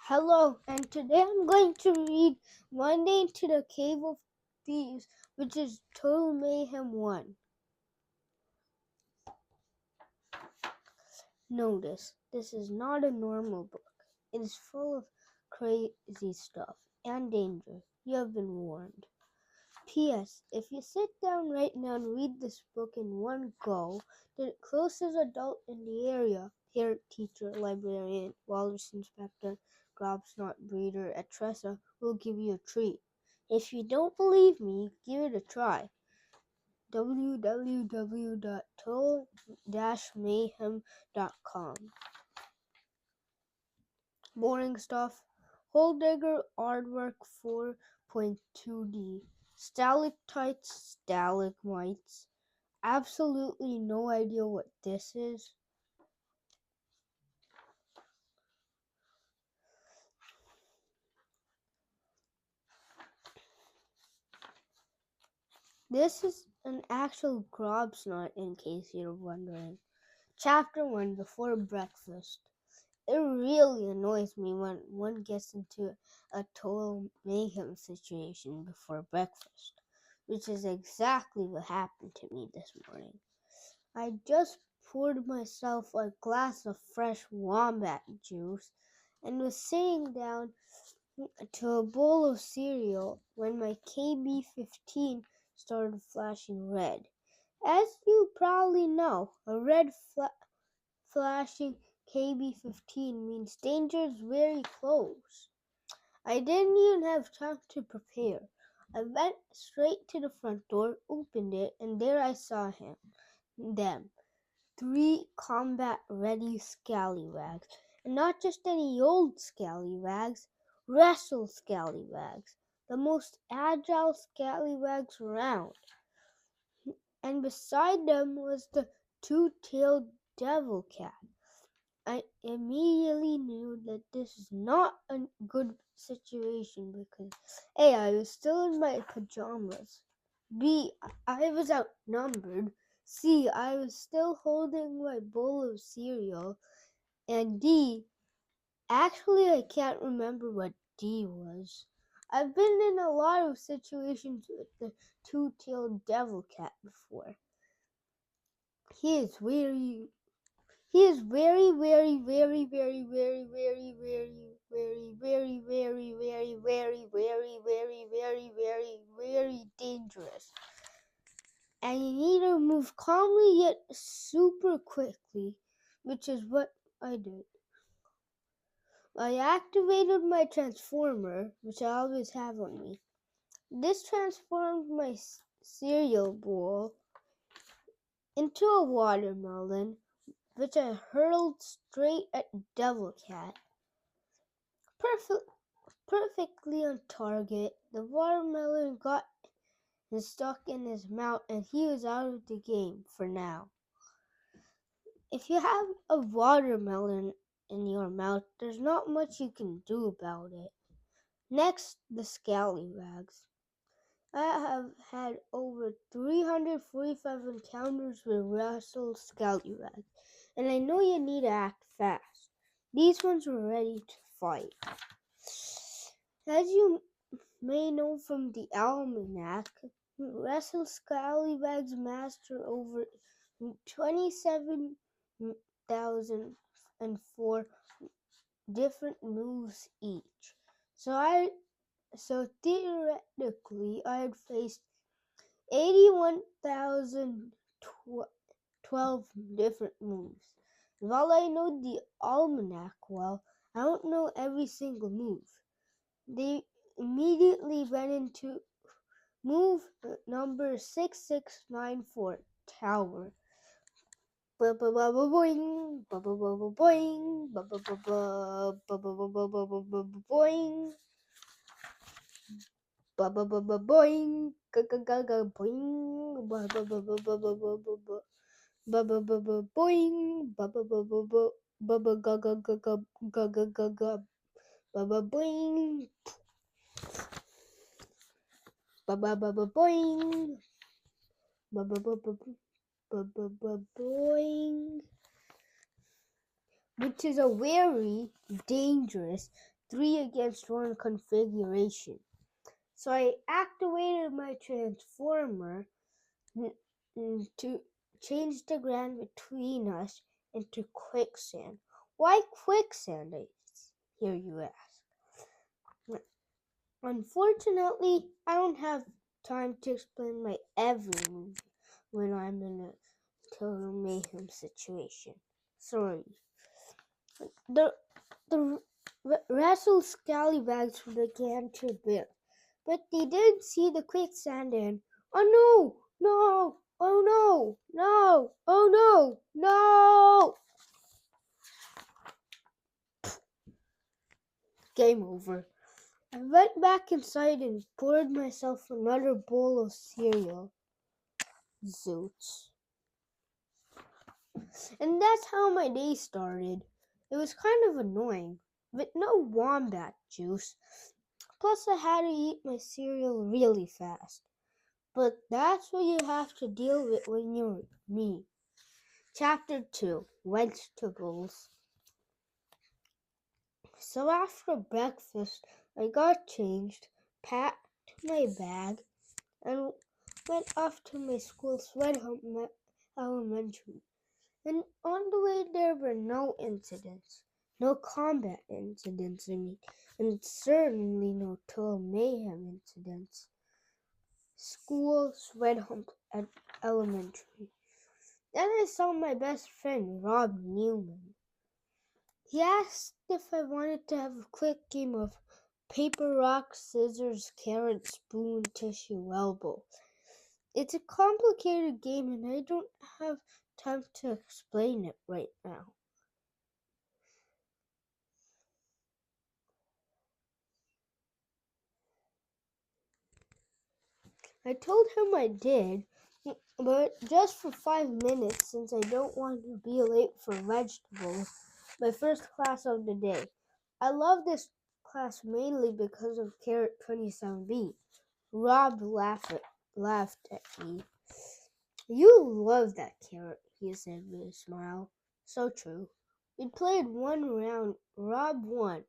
Hello, and today I'm going to read One Day into the Cave of Thieves, which is Total Mayhem 1. Notice, this is not a normal book. It is full of crazy stuff and danger. You have been warned. P.S. If you sit down right now and read this book in one go, the closest adult in the area, parent, teacher, librarian, walrus inspector, grobsnot breeder, etc., will give you a treat. If you don't believe me, give it a try. www.total-mayhem.com. Boring stuff. Hole digger artwork 4.2D. Stalactites, stalagmites. Absolutely no idea what this is. This is an actual grobsnot, in case you're wondering. Chapter 1, Before Breakfast. It really annoys me when one gets into a total mayhem situation before breakfast, which is exactly what happened to me this morning. I just poured myself a glass of fresh wombat juice and was sitting down to a bowl of cereal when my KB-15 started flashing red. As you probably know, a red flashing KB-15 means danger is very close. I didn't even have time to prepare. I went straight to the front door, opened it, and there I saw them. 3 combat-ready scallywags. And not just any old scallywags, wrestle scallywags. The most agile scallywags around. And beside them was the two-tailed devil cat. I immediately knew that this is not a good situation because A, I was still in my pajamas. B, I was outnumbered. C, I was still holding my bowl of cereal. And D, actually I can't remember what D was. I've been in a lot of situations with the two-tailed devil cat before. He is very, very, very, very, very, very, very, very, very, very, very, very, very, very, very dangerous. And you need to move calmly yet super quickly, which is what I did. I activated my transformer, which I always have on me. This transformed my cereal bowl into a watermelon, which I hurled straight at Devil Cat. Perfectly on target, the watermelon got stuck in his mouth and he was out of the game for now. If you have a watermelon in your mouth, there's not much you can do about it. Next, the scallywags. I have had over 345 encounters with wrestle scallywags, and I know you need to act fast. These ones were ready to fight. As you may know from the almanac, wrestle scallywags master over 27,004 different moves each. So theoretically, I had faced 81,012 different moves. While I know the almanac well, I don't know every single move. They immediately went into move number 6694, Tower. Boing, boing, boing. Ba ba ba ba boing, ga ga ga ga boing, ba ba ba ba ba ba ba ba ba, ba ba ba ba boing, ba ba ba ba ba, ba ba ga ga ga ga ga ga ga ga, ba ba boing, ba ba ba ba boing, ba ba ba ba ba ba ba boing, which is a very dangerous 3-against-1 configuration. So I activated my transformer to change the ground between us into quicksand. Why quicksand, I hear you ask? Unfortunately, I don't have time to explain my every move when I'm in a total mayhem situation. Sorry. The rascal scallywags began to build, but they didn't see the quicksand and oh no, no, oh no, no, oh no, no! Game over. I went back inside and poured myself another bowl of cereal. Zoots. And that's how my day started. It was kind of annoying, with no wombat juice. Plus, I had to eat my cereal really fast. But that's what you have to deal with when you're me. Chapter 2, Vegetables. So after breakfast, I got changed, packed my bag, and went off to my school's Red Hump Elementary. And on the way there were no incidents. No combat incidents, and certainly no total mayhem incidents. School's Red Hump Elementary. Then I saw my best friend, Rob Newman. He asked if I wanted to have a quick game of paper, rock, scissors, carrot, spoon, tissue, elbow. It's a complicated game and I don't have time to explain it right now. I told him I did, but just for 5 minutes since I don't want to be late for vegetables, my first class of the day. I love this class mainly because of Carrot 27B. Rob laughed at me. You love that carrot, he said with a smile. So true. We played one round. Rob won,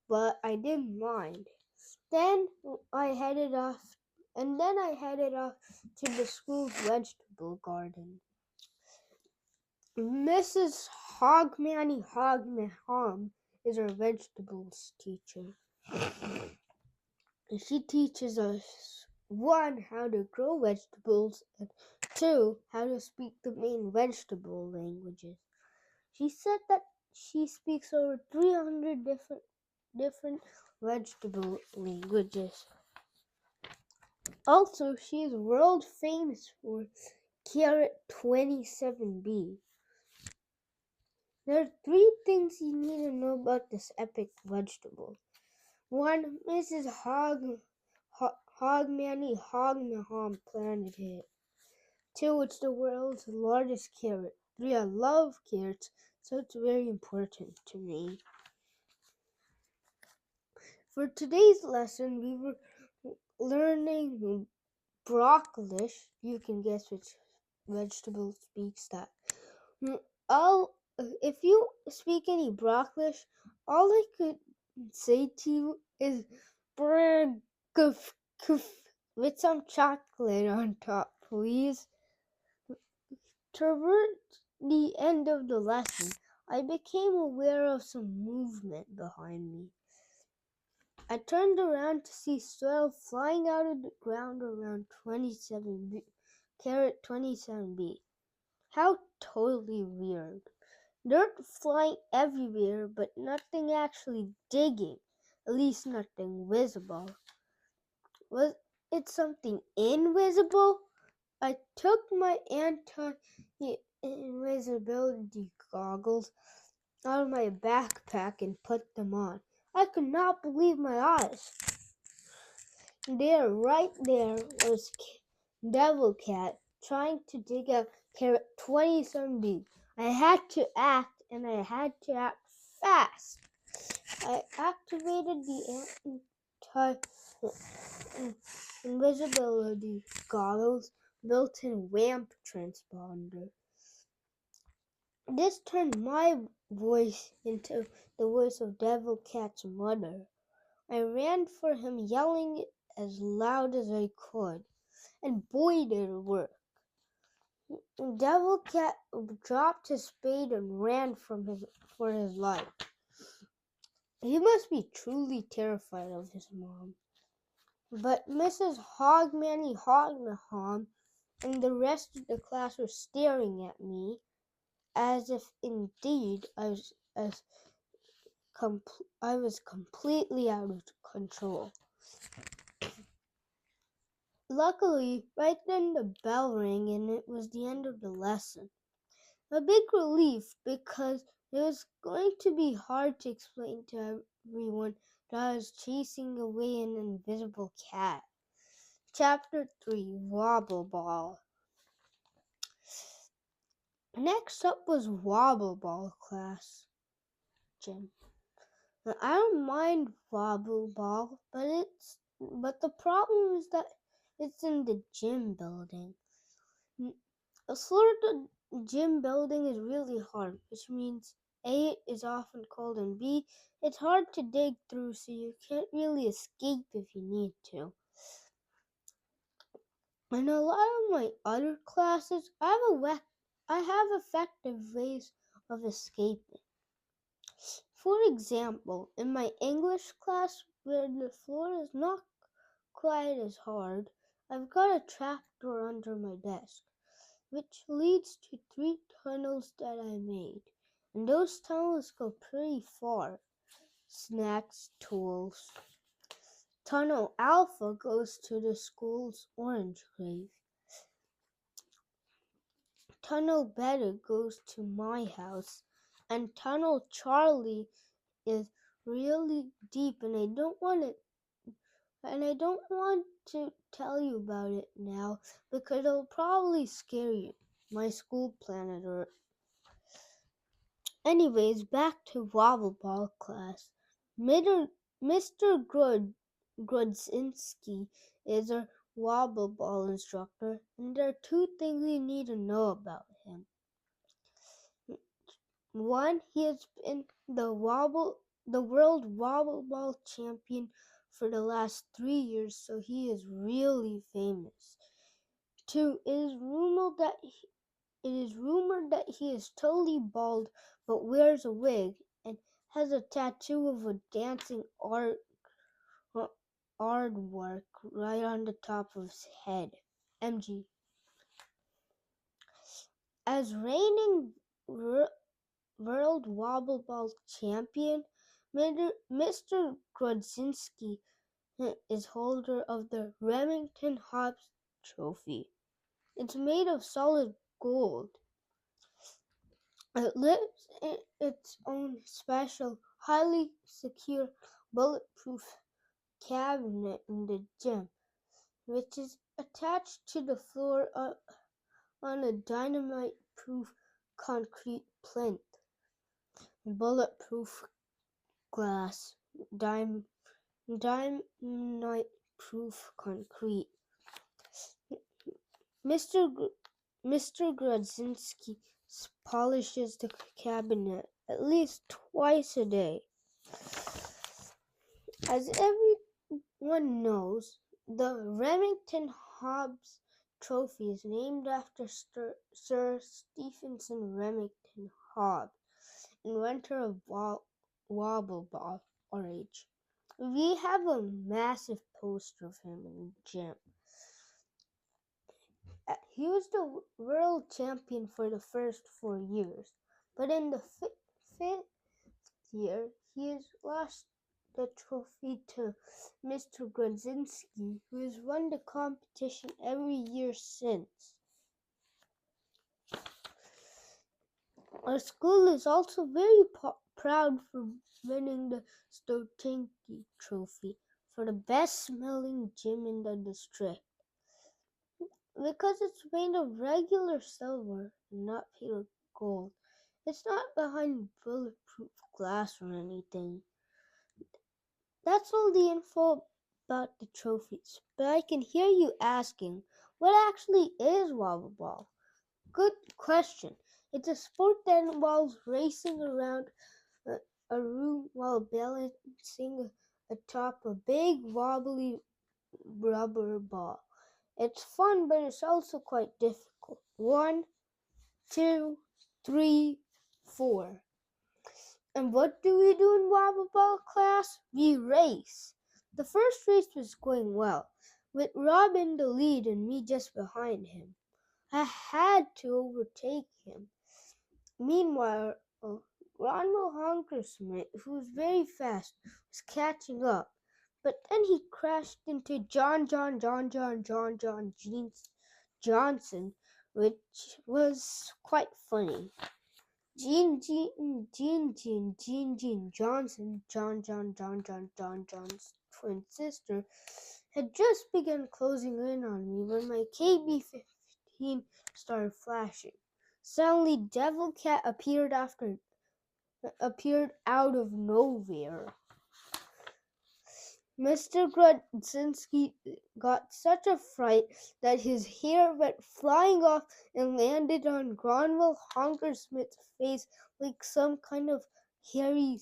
but I didn't mind. Then I headed off to the school's vegetable garden. Mrs. Hogmanham is our vegetables teacher. She teaches us 1. How to grow vegetables, and 2. How to speak the main vegetable languages. She said that she speaks over 300 different vegetable languages. Also, she is world famous for Carrot 27B. There are 3 things you need to know about this epic vegetable. 1. Mrs. Hogmanham planted it. 2. It's the world's largest carrot. 3. I love carrots, so it's very important to me. For today's lesson, we were learning broccoli. You can guess which vegetable speaks that. If you speak any broccoli, all I could say to you is brr, goof, goof, with some chocolate on top, please. Toward the end of the lesson, I became aware of some movement behind me. I turned around to see soil flying out of the ground around Carrot 27B. How totally weird. Dirt flying everywhere, but nothing actually digging. At least nothing visible. Was it something invisible? I took my anti-invisibility goggles out of my backpack and put them on. I could not believe my eyes. Right there was Devil Cat trying to dig out Carrot 27B. I had to act, and I had to act fast. I activated the anti-invisibility goggles built-in WAMP transponder. This turned my voice into the voice of Devil Cat's mother. I ran for him, yelling as loud as I could, and boy did it work. Devil Cat dropped his spade and ran for his life. He must be truly terrified of his mom. But Mrs. Hogmanay Hognahom and the rest of the class were staring at me as if indeed I was completely out of control. Luckily, right then the bell rang and it was the end of the lesson. A big relief because it was going to be hard to explain to everyone that I was chasing away an invisible cat. Chapter 3, Wobble Ball. Next up was Wobble Ball class, Jim. Now, I don't mind Wobble Ball, but the problem is that it's in the gym building. A floor to gym building is really hard, which means A, is often cold, and B, it's hard to dig through, so you can't really escape if you need to. In a lot of my other classes, I have effective ways of escaping. For example, in my English class, where the floor is not quite as hard, I've got a trapdoor under my desk, which leads to 3 tunnels that I made, and those tunnels go pretty far. Snacks, tools. Tunnel Alpha goes to the school's orange grove. Tunnel Beta goes to my house, and Tunnel Charlie is really deep, and I don't want to tell you about it now because it'll probably scare you. My school planet Earth. Anyways, back to Wobble Ball class. Mr. Grudzinski is our Wobble Ball instructor, and there are 2 things you need to know about him. One, he has been the world Wobble Ball champion for the last 3 years, so he is really famous. 2, it is rumored that he is totally bald but wears a wig and has a tattoo of a dancing aardvark right on the top of his head. MG. As reigning World Wobble Ball champion, Mr. Grudzinski is holder of the Remington Hobbs Trophy. It's made of solid gold. It lives in its own special, highly secure, bulletproof cabinet in the gym, which is attached to the floor on a dynamite-proof concrete plinth. Bulletproof glass, dynamite-proof concrete. Mr. Grudzinski polishes the cabinet at least twice a day. As everyone knows, the Remington Hobbs Trophy is named after Sir Stephenson Remington Hobbs, inventor of Wobble Ball, RH. We have a massive poster of him in the gym. He was the world champion for the first 4 years, but in the 5th year, he has lost the trophy to Mr. Grudzinski, who has won the competition every year since. Our school is also very proud for winning the Stotinki Trophy for the best smelling gym in the district. Because it's made of regular silver and not pure gold. It's not behind bulletproof glass or anything. That's all the info about the trophies. But I can hear you asking, what actually is Wobble Ball? Good question. It's a sport that involves racing around a, a room while balancing atop a big wobbly rubber ball. It's fun, but it's also quite difficult. 1, 2, 3, 4. And what do we do in wobble ball class? We race. The first race was going well, with Rob in the lead and me just behind him. I had to overtake him. Meanwhile, Ronald Honkersmith, who was very fast, was catching up. But then he crashed into John Johnson, which was quite funny. Jean Johnson, John's twin sister, had just begun closing in on me when my KB-15 started flashing. Suddenly, Devil Cat appeared out of nowhere. Mr. Grudzinski got such a fright that his hair went flying off and landed on Gronwell Honkersmith's face like some kind of hairy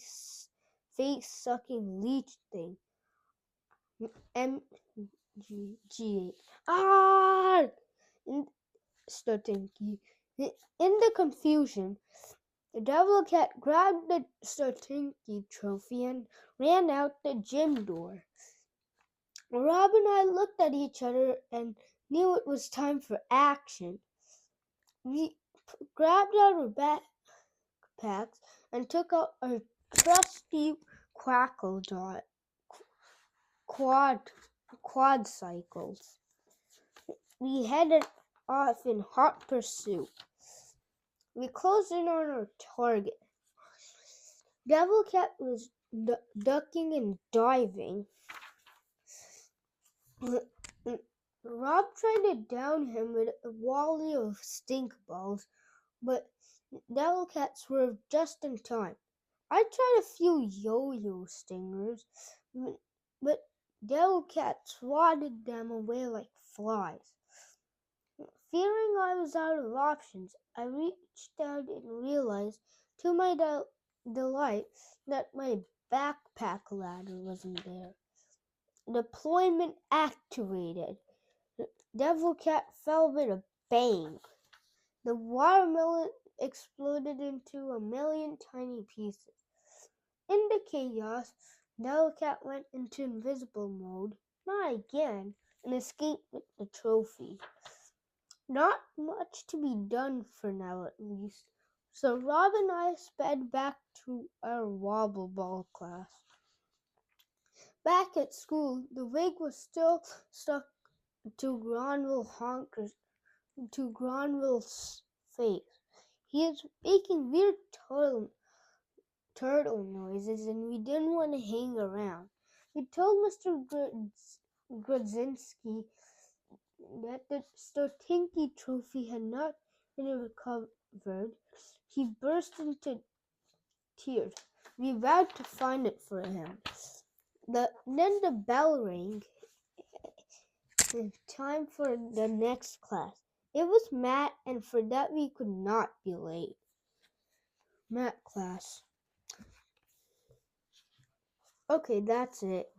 face-sucking leech thing. MGG. Ah! Stutinky. In the confusion, the Devil Cat grabbed the Stutinky trophy and ran out the gym door. Rob and I looked at each other and knew it was time for action. We grabbed our backpacks and took out our trusty Quackle Dot quad cycles. We headed off in hot pursuit. We closed in on our target. Devil Cat was ducking and diving. Rob tried to down him with a volley of stink balls, but Devil Cat swerved just in time. I tried a few yo-yo stingers, but Devil Cat swatted them away like flies. Fearing I was out of options, I reached out and realized, to my delight, that my backpack ladder wasn't there. Deployment activated. Devil Cat fell with a bang. The watermelon exploded into a million tiny pieces. In the chaos, Devil Cat went into invisible mode, not again, and escaped with the trophy. Not much to be done for now, at least, so Rob and I sped back to our wobble ball class. Back at school, the wig was still stuck to Gronwell's face. He was making weird turtle noises, and we didn't want to hang around. We told Mr. Grudzinski that the Stotinky trophy had not been recovered. He burst into tears. We vowed to find it for him. Then the bell rang. Time for the next class. It was Matt, and for that we could not be late. Math class. Okay, that's it.